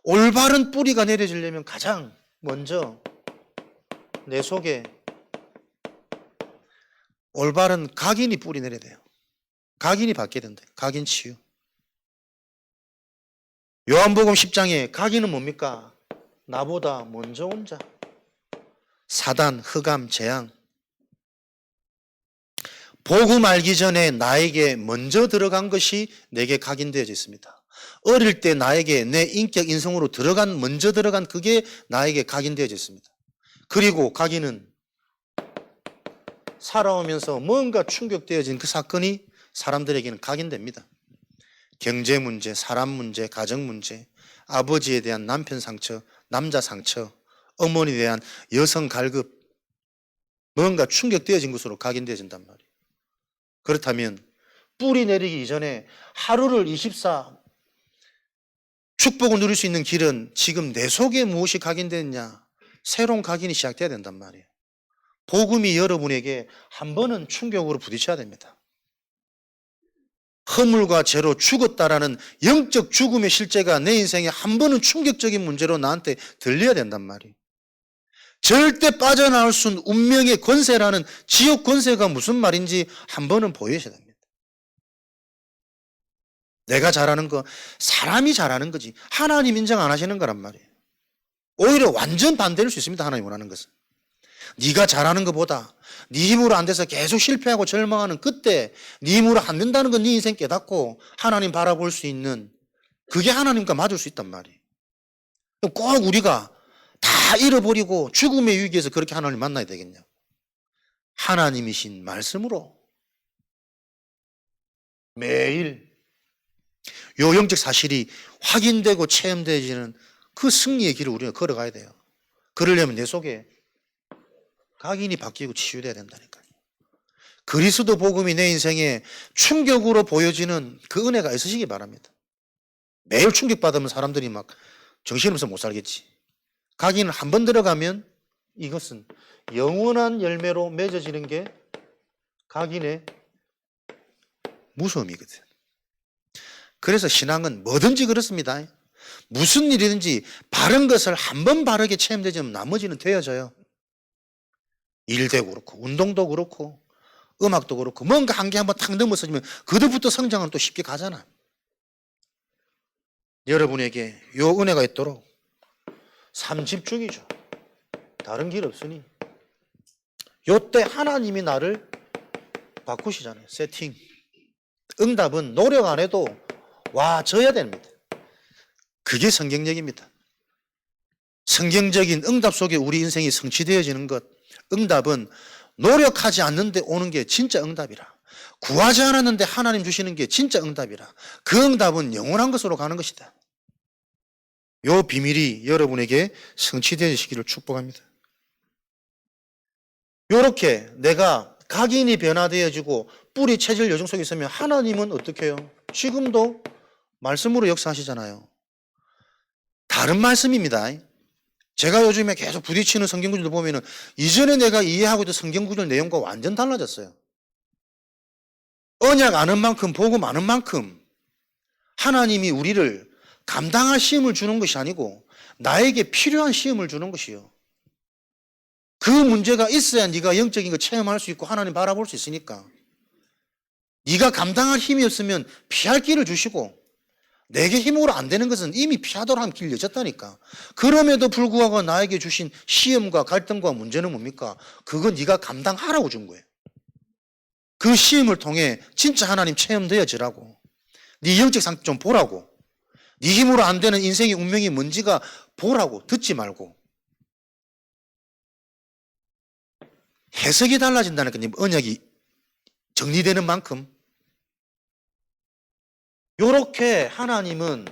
올바른 뿌리가 내려지려면 가장 먼저 내 속에 올바른 각인이 뿌리 내려야 돼요. 각인이 받게 된다. 각인 치유. 요한복음 10장에 각인은 뭡니까? 나보다 먼저 온 자. 사단, 흑암, 재앙. 복음 알기 전에 나에게 먼저 들어간 것이 내게 각인되어져 있습니다. 어릴 때 나에게 내 인격, 인성으로 먼저 들어간 그게 나에게 각인되어져 있습니다. 그리고 각인은 살아오면서 뭔가 충격되어진 그 사건이 사람들에게는 각인됩니다. 경제 문제, 사람 문제, 가정 문제, 아버지에 대한 남편 상처, 남자 상처, 어머니에 대한 여성 갈급, 뭔가 충격되어진 것으로 각인되어진단 말이에요. 그렇다면 뿌리 내리기 이전에 하루를 24 축복을 누릴 수 있는 길은 지금 내 속에 무엇이 각인됐냐? 새로운 각인이 시작돼야 된단 말이에요. 복음이 여러분에게 한 번은 충격으로 부딪혀야 됩니다. 허물과 죄로 죽었다라는 영적 죽음의 실제가 내 인생에 한 번은 충격적인 문제로 나한테 들려야 된단 말이에요. 절대 빠져나올 수 없는 운명의 권세라는 지옥 권세가 무슨 말인지 한 번은 보여줘야 됩니다. 내가 잘하는 거 사람이 잘하는 거지 하나님 인정 안 하시는 거란 말이에요. 오히려 완전 반대일 수 있습니다. 하나님 원하는 것은. 네가 잘하는 것보다 네 힘으로 안 돼서 계속 실패하고 절망하는 그때 네 힘으로 안 된다는 건 네 인생 깨닫고 하나님 바라볼 수 있는 그게 하나님과 맞을 수 있단 말이에요. 꼭 우리가 다 잃어버리고 죽음의 위기에서 그렇게 하나님 만나야 되겠냐? 하나님이신 말씀으로 매일 요 영적 사실이 확인되고 체험되어지는 그 승리의 길을 우리가 걸어가야 돼요. 그러려면 내 속에 각인이 바뀌고 치유돼야 된다니까요. 그리스도 복음이 내 인생에 충격으로 보여지는 그 은혜가 있으시기 바랍니다. 매일 충격받으면 사람들이 막 정신없어 못 살겠지. 각인을 한 번 들어가면 이것은 영원한 열매로 맺어지는 게 각인의 무서움이거든. 그래서 신앙은 뭐든지 그렇습니다. 무슨 일이든지 바른 것을 한 번 바르게 체험되지면 나머지는 되어져요. 일도 그렇고 운동도 그렇고 음악도 그렇고 뭔가 한 개 한번 탁 넘어서지면 그때부터 성장은 또 쉽게 가잖아. 여러분에게 요 은혜가 있도록 삶 집중이죠. 다른 길 없으니 요때 하나님이 나를 바꾸시잖아요. 세팅. 응답은 노력 안 해도 와줘야 됩니다. 그게 성경적입니다. 성경적인 응답 속에 우리 인생이 성취되어지는 것. 응답은 노력하지 않는데 오는 게 진짜 응답이라. 구하지 않았는데 하나님 주시는 게 진짜 응답이라. 그 응답은 영원한 것으로 가는 것이다. 요 비밀이 여러분에게 성취되시기를 축복합니다. 요렇게 내가 각인이 변화되어지고 뿌리 체질 여정 속에 있으면 하나님은 어떻게 해요? 지금도 말씀으로 역사하시잖아요. 다른 말씀입니다. 제가 요즘에 계속 부딪히는 성경 구절을 보면은 이전에 내가 이해하고 있던 성경 구절 내용과 완전 달라졌어요. 언약 아는 만큼 복음 아는 만큼 하나님이 우리를 감당할 시험을 주는 것이 아니고 나에게 필요한 시험을 주는 것이요. 그 문제가 있어야 네가 영적인 거 체험할 수 있고 하나님 바라볼 수 있으니까. 네가 감당할 힘이 없으면 피할 길을 주시고 내게 힘으로 안 되는 것은 이미 피하도록 하면 길 여졌다니까. 그럼에도 불구하고 나에게 주신 시험과 갈등과 문제는 뭡니까? 그건 네가 감당하라고 준 거예요. 그 시험을 통해 진짜 하나님 체험되어지라고. 네 영적 상태 좀 보라고. 네 힘으로 안 되는 인생의 운명이 뭔지가 보라고. 듣지 말고. 해석이 달라진다니까. 언약이 정리되는 만큼. 요렇게 하나님은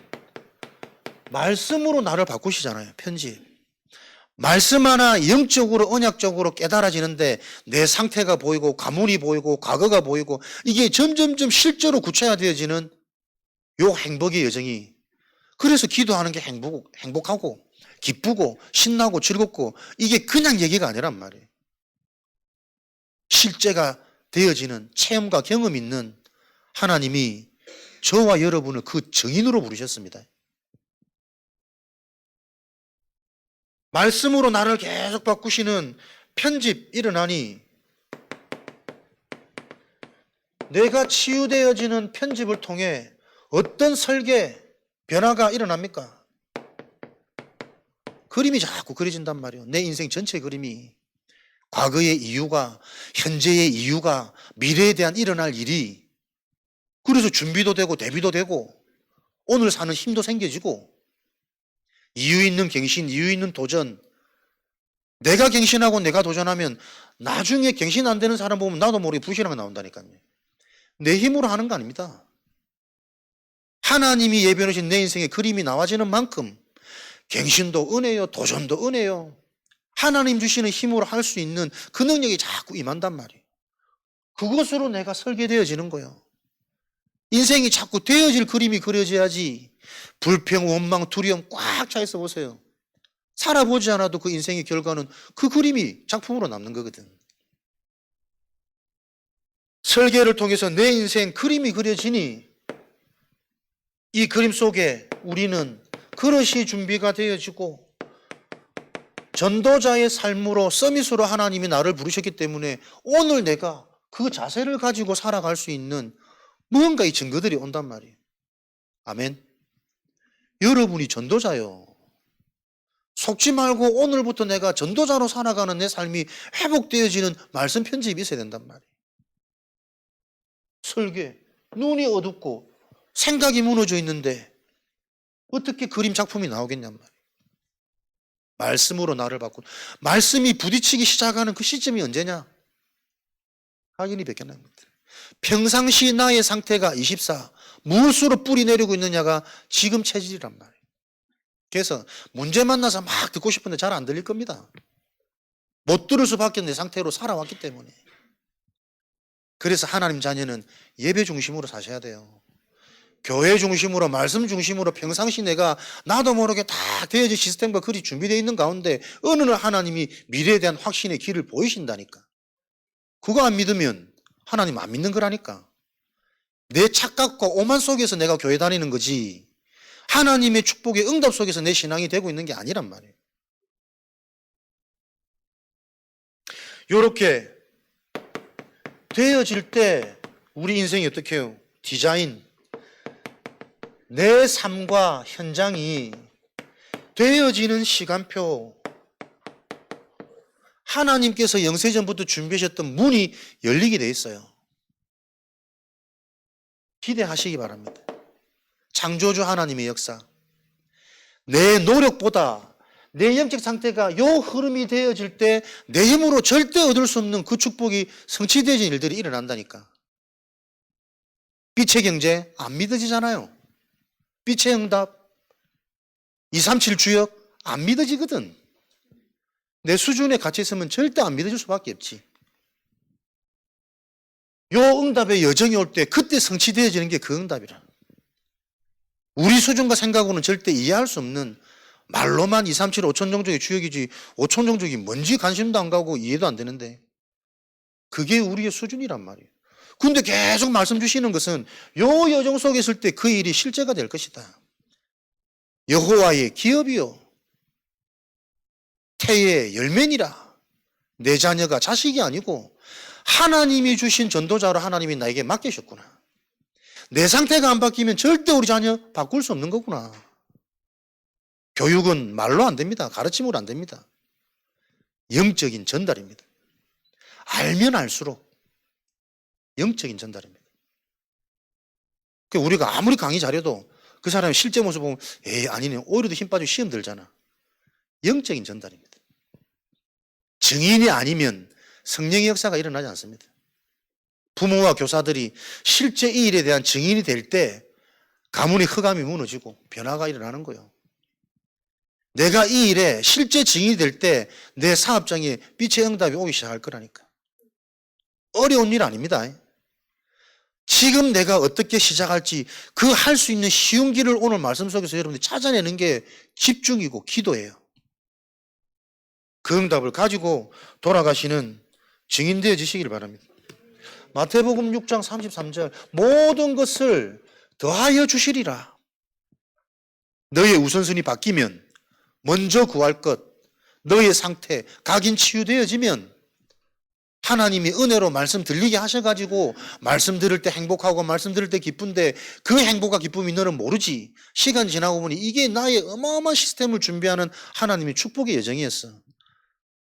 말씀으로 나를 바꾸시잖아요. 편집. 말씀 하나 영적으로 언약적으로 깨달아지는데 내 상태가 보이고 가문이 보이고 과거가 보이고 이게 점점점 실제로 구체화되어지는 요 행복의 여정이. 그래서 기도하는 게 행복하고 기쁘고 신나고 즐겁고 이게 그냥 얘기가 아니란 말이에요. 실제가 되어지는 체험과 경험 있는 하나님이 저와 여러분을 그 증인으로 부르셨습니다. 말씀으로 나를 계속 바꾸시는 편집 일어나니 내가 치유되어지는 편집을 통해 어떤 설계, 변화가 일어납니까? 그림이 자꾸 그려진단 말이에요. 내 인생 전체 그림이. 과거의 이유가, 현재의 이유가, 미래에 대한 일어날 일이. 그래서 준비도 되고 대비도 되고 오늘 사는 힘도 생겨지고 이유 있는 갱신, 이유 있는 도전. 내가 갱신하고 내가 도전하면 나중에 갱신 안 되는 사람 보면 나도 모르게 부실한 거 나온다니까요. 내 힘으로 하는 거 아닙니다. 하나님이 예배하신 내 인생의 그림이 나와지는 만큼 갱신도 은혜요, 도전도 은혜요. 하나님 주시는 힘으로 할 수 있는 그 능력이 자꾸 임한단 말이에요. 그것으로 내가 설계되어지는 거예요. 인생이 자꾸 되어질 그림이 그려져야지. 불평, 원망, 두려움 꽉 차 있어 보세요. 살아보지 않아도 그 인생의 결과는 그 그림이 작품으로 남는 거거든. 설계를 통해서 내 인생 그림이 그려지니 이 그림 속에 우리는 그릇이 준비가 되어지고 전도자의 삶으로 서밋으로 하나님이 나를 부르셨기 때문에 오늘 내가 그 자세를 가지고 살아갈 수 있는 무언가의 증거들이 온단 말이에요. 아멘. 여러분이 전도자요. 속지 말고 오늘부터 내가 전도자로 살아가는 내 삶이 회복되어지는 말씀 편집이 있어야 된단 말이에요. 설계, 눈이 어둡고 생각이 무너져 있는데 어떻게 그림 작품이 나오겠냔 말이에요. 말씀으로 나를 바꾼, 말씀이 부딪히기 시작하는 그 시점이 언제냐? 확인이 베껴납니다. 평상시 나의 상태가 24, 무엇으로 뿌리 내리고 있느냐가 지금 체질이란 말이에요. 그래서 문제 만나서 막 듣고 싶은데 잘 안 들릴 겁니다. 못 들을 수밖에 없는 내 상태로 살아왔기 때문에. 그래서 하나님 자녀는 예배 중심으로 사셔야 돼요. 교회 중심으로, 말씀 중심으로 평상시 내가 나도 모르게 다 되어진 시스템과 글이 준비되어 있는 가운데 어느 날 하나님이 미래에 대한 확신의 길을 보이신다니까. 그거 안 믿으면 하나님 안 믿는 거라니까. 내 착각과 오만 속에서 내가 교회 다니는 거지 하나님의 축복의 응답 속에서 내 신앙이 되고 있는 게 아니란 말이에요. 이렇게 되어질 때 우리 인생이 어떻게 해요? 디자인, 내 삶과 현장이 되어지는 시간표, 하나님께서 영세전부터 준비하셨던 문이 열리게 돼 있어요. 기대하시기 바랍니다. 창조주 하나님의 역사, 내 노력보다 내 영적 상태가 요 흐름이 되어질 때 내 힘으로 절대 얻을 수 없는 그 축복이 성취되어진 일들이 일어난다니까. 빛의 경제 안 믿어지잖아요. 빛의 응답, 237 주역 안 믿어지거든. 내 수준에 같이 있으면 절대 안 믿어질 수밖에 없지. 요 응답의 여정이 올 때 그때 성취되어지는 게 그 응답이라. 우리 수준과 생각으로는 절대 이해할 수 없는, 말로만 237, 5천 종족의 주역이지 5천 종족이 뭔지 관심도 안 가고 이해도 안 되는데 그게 우리의 수준이란 말이에요. 근데 계속 말씀 주시는 것은 요 여정 속에 있을 때 그 일이 실제가 될 것이다. 여호와의 기업이요 태의 열매니라. 내 자녀가 자식이 아니고 하나님이 주신 전도자로 하나님이 나에게 맡기셨구나. 내 상태가 안 바뀌면 절대 우리 자녀 바꿀 수 없는 거구나. 교육은 말로 안 됩니다. 가르침으로 안 됩니다. 영적인 전달입니다. 알면 알수록 영적인 전달입니다. 우리가 아무리 강의 잘해도 그 사람의 실제 모습 보면 에이 아니네, 오히려 더 힘 빠지고 시험 들잖아. 영적인 전달입니다. 증인이 아니면 성령의 역사가 일어나지 않습니다. 부모와 교사들이 실제 이 일에 대한 증인이 될 때 가문의 흑암이 무너지고 변화가 일어나는 거예요. 내가 이 일에 실제 증인이 될 때 내 사업장에 빛의 응답이 오기 시작할 거라니까. 어려운 일 아닙니다. 지금 내가 어떻게 시작할지 그 할 수 있는 쉬운 길을 오늘 말씀 속에서 여러분들이 찾아내는 게 집중이고 기도예요. 그 응답을 가지고 돌아가시는 증인 되어지시길 바랍니다. 마태복음 6장 33절 모든 것을 더하여 주시리라. 너의 우선순위 바뀌면 먼저 구할 것, 너의 상태, 각인 치유되어지면 하나님이 은혜로 말씀 들리게 하셔가지고 말씀 들을 때 행복하고 말씀 들을 때 기쁜데 그 행복과 기쁨이 너는 모르지. 시간 지나고 보니 이게 나의 어마어마한 시스템을 준비하는 하나님의 축복의 여정이었어.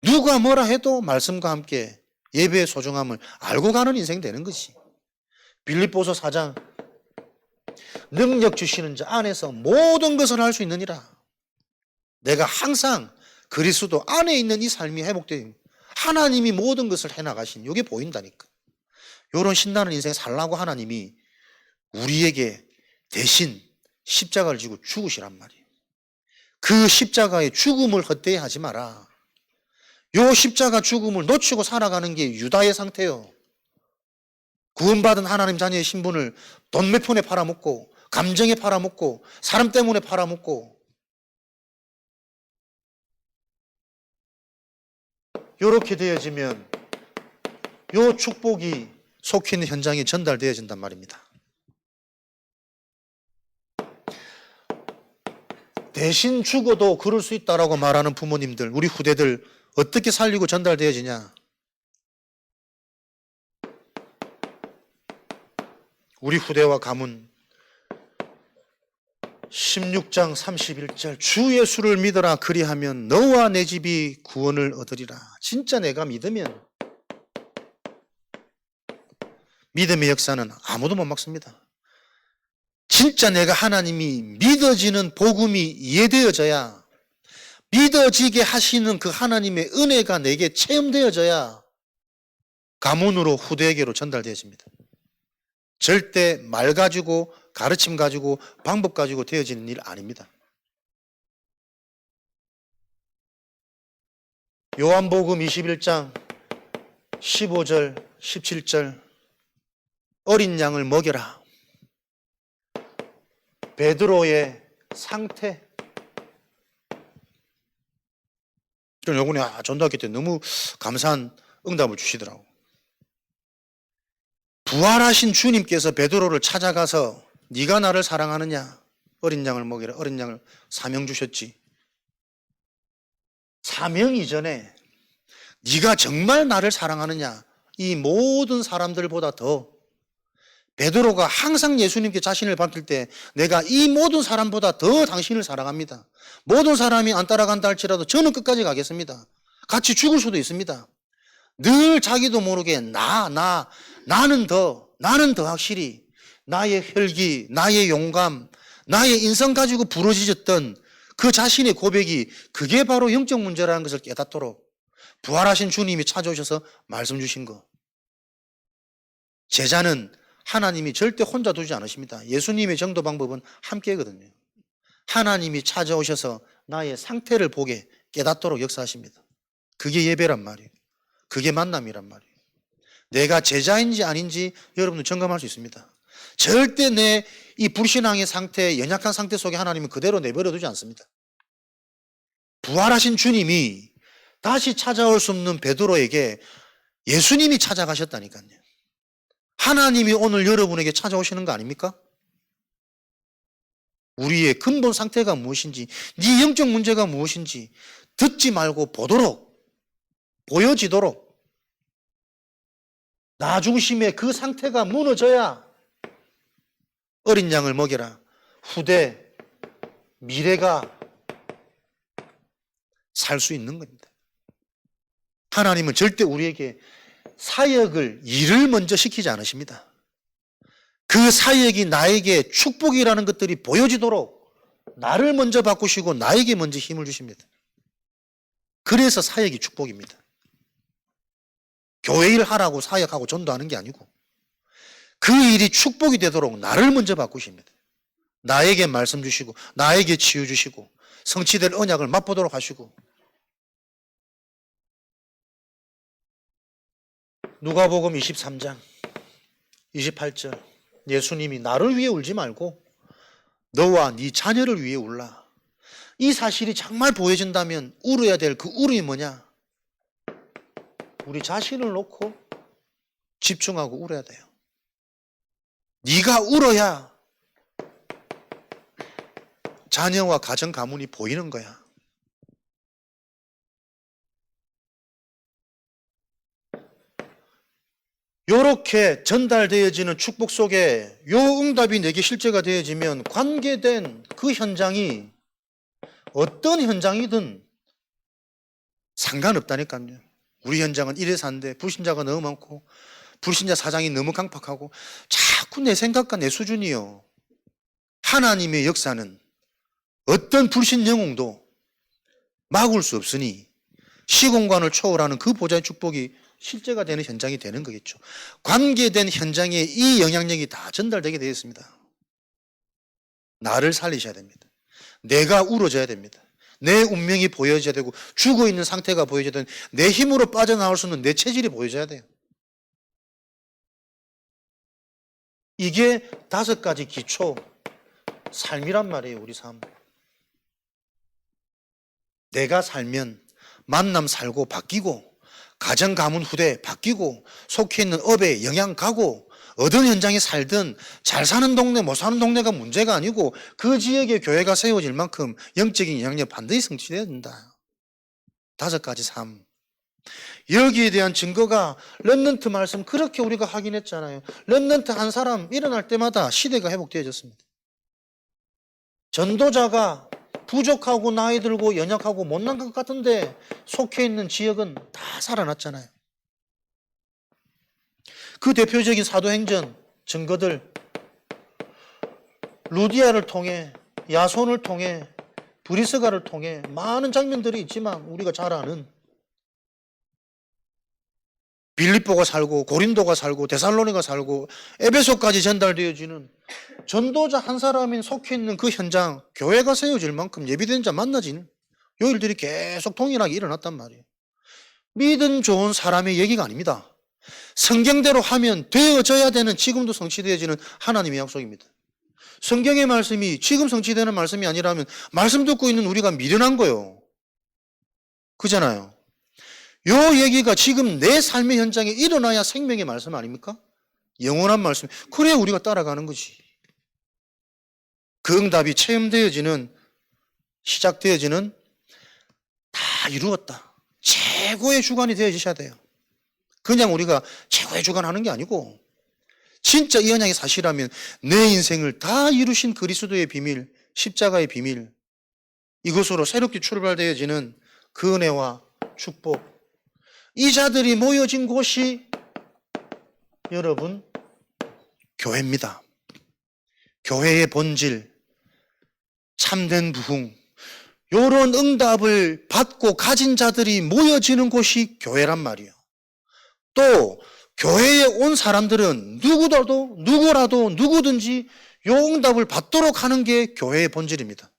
누가 뭐라 해도 말씀과 함께 예배의 소중함을 알고 가는 인생 되는 것이. 빌립보서 4장 능력 주시는 자 안에서 모든 것을 할 수 있느니라. 내가 항상 그리스도 안에 있는 이 삶이 회복되는 하나님이 모든 것을 해나가신 이게 보인다니까. 이런 신나는 인생 살라고 하나님이 우리에게 대신 십자가를 지고 죽으시란 말이에요. 그 십자가의 죽음을 헛되이 하지 마라. 요 십자가 죽음을 놓치고 살아가는 게 유다의 상태요. 구원받은 하나님 자녀의 신분을 돈 몇 푼에 팔아먹고, 감정에 팔아먹고, 사람 때문에 팔아먹고, 요렇게 되어지면 요 축복이 속히 있는 현장에 전달되어진단 말입니다. 대신 죽어도 그럴 수 있다라고 말하는 부모님들, 우리 후대들 어떻게 살리고 전달되어지냐? 우리 후대와 가문 16장 31절 주 예수를 믿어라 그리하면 너와 내 집이 구원을 얻으리라. 진짜 내가 믿으면 믿음의 역사는 아무도 못 막습니다. 진짜 내가 하나님이 믿어지는 복음이 이해되어져야, 믿어지게 하시는 그 하나님의 은혜가 내게 체험되어져야 가문으로 후대에게로 전달되어집니다. 절대 말 가지고 가르침 가지고 방법 가지고 되어지는 일 아닙니다. 요한복음 21장 15절 17절 어린 양을 먹여라. 베드로의 상태. 저는 요번에 전도학교 때 너무 감사한 응답을 주시더라고. 부활하신 주님께서 베드로를 찾아가서 네가 나를 사랑하느냐? 어린 양을 먹이라. 어린 양을 사명 주셨지. 사명 이전에 네가 정말 나를 사랑하느냐? 이 모든 사람들보다 더 베드로가 항상 예수님께 자신을 밝힐 때 내가 이 모든 사람보다 더 당신을 사랑합니다. 모든 사람이 안 따라간다 할지라도 저는 끝까지 가겠습니다. 같이 죽을 수도 있습니다. 늘 자기도 모르게 나는 더 확실히 나의 혈기, 나의 용감, 나의 인성 가지고 부러지셨던 그 자신의 고백이 그게 바로 영적 문제라는 것을 깨닫도록 부활하신 주님이 찾아오셔서 말씀 주신 거. 제자는 하나님이 절대 혼자 두지 않으십니다. 예수님의 전도 방법은 함께거든요. 하나님이 찾아오셔서 나의 상태를 보게 깨닫도록 역사하십니다. 그게 예배란 말이에요. 그게 만남이란 말이에요. 내가 제자인지 아닌지 여러분들 점검할 수 있습니다. 절대 내 이 불신앙의 상태, 연약한 상태 속에 하나님은 그대로 내버려 두지 않습니다. 부활하신 주님이 다시 찾아올 수 없는 베드로에게 예수님이 찾아가셨다니까요. 하나님이 오늘 여러분에게 찾아오시는 거 아닙니까? 우리의 근본 상태가 무엇인지, 네 영적 문제가 무엇인지 듣지 말고 보도록, 보여지도록 나 중심의 그 상태가 무너져야 어린 양을 먹여라. 후대, 미래가 살 수 있는 겁니다. 하나님은 절대 우리에게 사역을, 일을 먼저 시키지 않으십니다. 그 사역이 나에게 축복이라는 것들이 보여지도록 나를 먼저 바꾸시고 나에게 먼저 힘을 주십니다. 그래서 사역이 축복입니다. 교회 일 하라고 사역하고 전도하는 게 아니고 그 일이 축복이 되도록 나를 먼저 바꾸십니다. 나에게 말씀 주시고 나에게 치유 주시고 성취될 언약을 맛보도록 하시고. 누가복음 23장 28절 예수님이 나를 위해 울지 말고 너와 네 자녀를 위해 울라. 이 사실이 정말 보여진다면 울어야 될 그 울음이 뭐냐? 우리 자신을 놓고 집중하고 울어야 돼요. 네가 울어야 자녀와 가정 가문이 보이는 거야. 요렇게 전달되어지는 축복 속에 요 응답이 내게 실제가 되어지면 관계된 그 현장이 어떤 현장이든 상관없다니까요. 우리 현장은 이래서 안 돼. 불신자가 너무 많고 불신자 사장이 너무 강팍하고 자꾸 내 생각과 내 수준이요. 하나님의 역사는 어떤 불신 영웅도 막을 수 없으니 시공간을 초월하는 그 보좌의 축복이 실제가 되는 현장이 되는 거겠죠. 관계된 현장에 이 영향력이 다 전달되게 되어 있습니다. 나를 살리셔야 됩니다. 내가 울어져야 됩니다. 내 운명이 보여져야 되고 죽어있는 상태가 보여져야 되는 내 힘으로 빠져나올 수 없는 내 체질이 보여져야 돼요. 이게 5가지 기초 삶이란 말이에요. 우리 삶. 내가 살면 만남 살고 바뀌고 가정 가문 후대 바뀌고 속해 있는 업에 영향 가고 어떤 현장에 살든 잘 사는 동네 못 사는 동네가 문제가 아니고 그 지역에 교회가 세워질 만큼 영적인 영향력 반드시 성취돼야 된다. 5가지 삶. 여기에 대한 증거가 렘넌트 말씀 그렇게 우리가 확인했잖아요. 렘넌트 한 사람 일어날 때마다 시대가 회복되어졌습니다. 전도자가 부족하고 나이 들고 연약하고 못난 것 같은데 속해 있는 지역은 다 살아났잖아요. 그 대표적인 사도행전 증거들, 루디아를 통해, 야손을 통해, 브리스가를 통해 많은 장면들이 있지만 우리가 잘 아는 빌립보가 살고 고린도가 살고 데살로니가 살고 에베소까지 전달되어지는 전도자 한 사람인 속해 있는 그 현장, 교회가 세워질 만큼 예비된 자 만나지는 요 일들이 계속 동일하게 일어났단 말이에요. 믿음 좋은 사람의 얘기가 아닙니다. 성경대로 하면 되어져야 되는 지금도 성취되어지는 하나님의 약속입니다. 성경의 말씀이 지금 성취되는 말씀이 아니라면 말씀 듣고 있는 우리가 미련한 거예요. 그잖아요. 요 얘기가 지금 내 삶의 현장에 일어나야 생명의 말씀 아닙니까? 영원한 말씀. 그래야 우리가 따라가는 거지. 그 응답이 체험되어지는, 시작되어지는 다 이루었다. 최고의 주관이 되어지셔야 돼요. 그냥 우리가 최고의 주관 하는 게 아니고 진짜 이 언약이 사실이라면 내 인생을 다 이루신 그리스도의 비밀, 십자가의 비밀, 이것으로 새롭게 출발되어지는 그 은혜와 축복, 이 자들이 모여진 곳이 여러분 교회입니다. 교회의 본질, 참된 부흥, 이런 응답을 받고 가진 자들이 모여지는 곳이 교회란 말이에요. 또 교회에 온 사람들은 누구라도 누구든지 이 응답을 받도록 하는 게 교회의 본질입니다.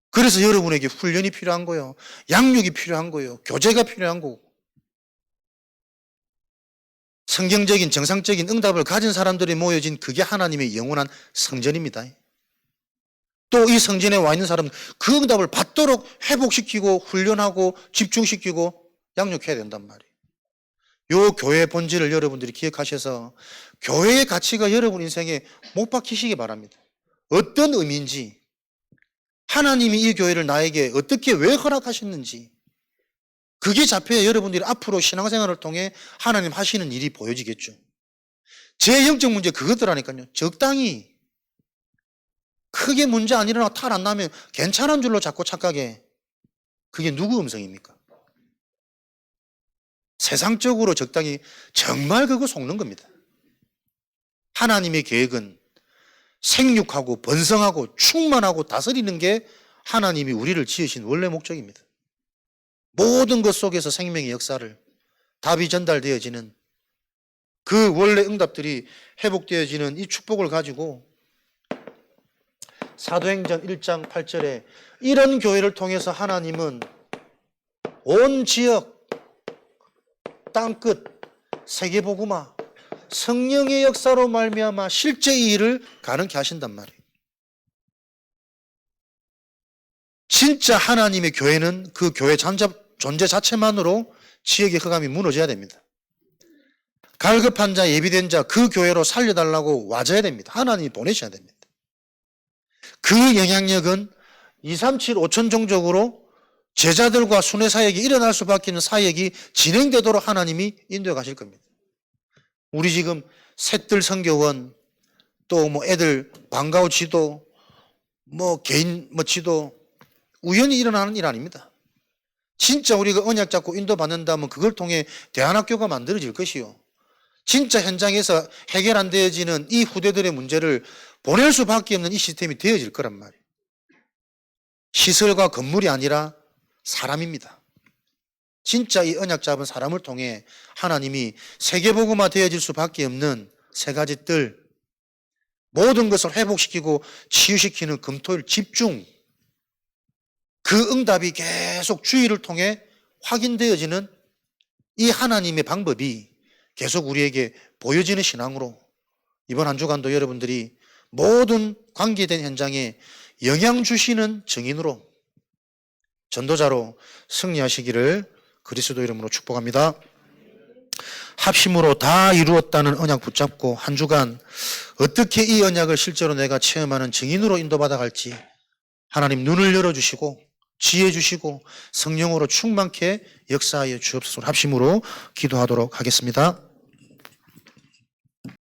그래서 여러분에게 훈련이 필요한 거예요. 양육이 필요한 거예요. 교제가 필요한 거고. 성경적인 정상적인 응답을 가진 사람들이 모여진 그게 하나님의 영원한 성전입니다. 또 이 성전에 와 있는 사람은 그 응답을 받도록 회복시키고 훈련하고 집중시키고 양육해야 된단 말이에요. 요 교회의 본질을 여러분들이 기억하셔서 교회의 가치가 여러분 인생에 못 박히시기 바랍니다. 어떤 의미인지, 하나님이 이 교회를 나에게 어떻게 왜 허락하셨는지, 그게 잡혀야 여러분들이 앞으로 신앙생활을 통해 하나님 하시는 일이 보여지겠죠. 제 영적 문제 그것들하니까요. 적당히 크게 문제 안 일어나고 탈 안 나면 괜찮은 줄로 자꾸 착각해. 그게 누구 음성입니까? 세상적으로 적당히 정말 그거 속는 겁니다. 하나님의 계획은 생육하고 번성하고 충만하고 다스리는 게 하나님이 우리를 지으신 원래 목적입니다. 모든 것 속에서 생명의 역사를, 답이 전달되어지는 그 원래 응답들이 회복되어지는 이 축복을 가지고 사도행전 1장 8절에 이런 교회를 통해서 하나님은 온 지역, 땅끝, 세계복음화, 성령의 역사로 말미암아 실제 이 일을 가능케 하신단 말이에요. 진짜 하나님의 교회는 그 교회 존재 자체만으로 지역의 흑암이 무너져야 됩니다. 갈급한 자, 예비된 자, 그 교회로 살려달라고 와줘야 됩니다. 하나님이 보내셔야 됩니다. 그 영향력은 2, 3, 7, 5천 종족으로 제자들과 순회 사역이 일어날 수밖에 없는 사역이 진행되도록 하나님이 인도해 가실 겁니다. 우리 지금 셋들 선교원, 또 애들 방과후 지도, 개인 지도, 우연히 일어나는 일 아닙니다. 진짜 우리가 언약 잡고 인도받는다면 그걸 통해 대안학교가 만들어질 것이요. 진짜 현장에서 해결 안 되어지는 이 후대들의 문제를 보낼 수밖에 없는 이 시스템이 되어질 거란 말이에요. 시설과 건물이 아니라 사람입니다. 진짜 이 언약 잡은 사람을 통해 하나님이 세계복음화 되어질 수밖에 없는 세 가지 뜰, 모든 것을 회복시키고 치유시키는 금토일 집중, 그 응답이 계속 주의를 통해 확인되어지는 이 하나님의 방법이 계속 우리에게 보여지는 신앙으로 이번 한 주간도 여러분들이 모든 관계된 현장에 영향 주시는 증인으로 전도자로 승리하시기를 그리스도 이름으로 축복합니다. 합심으로 다 이루었다는 언약 붙잡고 한 주간 어떻게 이 언약을 실제로 내가 체험하는 증인으로 인도받아 갈지 하나님 눈을 열어주시고 지혜 주시고 성령으로 충만케 역사하여 주옵소서. 합심으로 기도하도록 하겠습니다.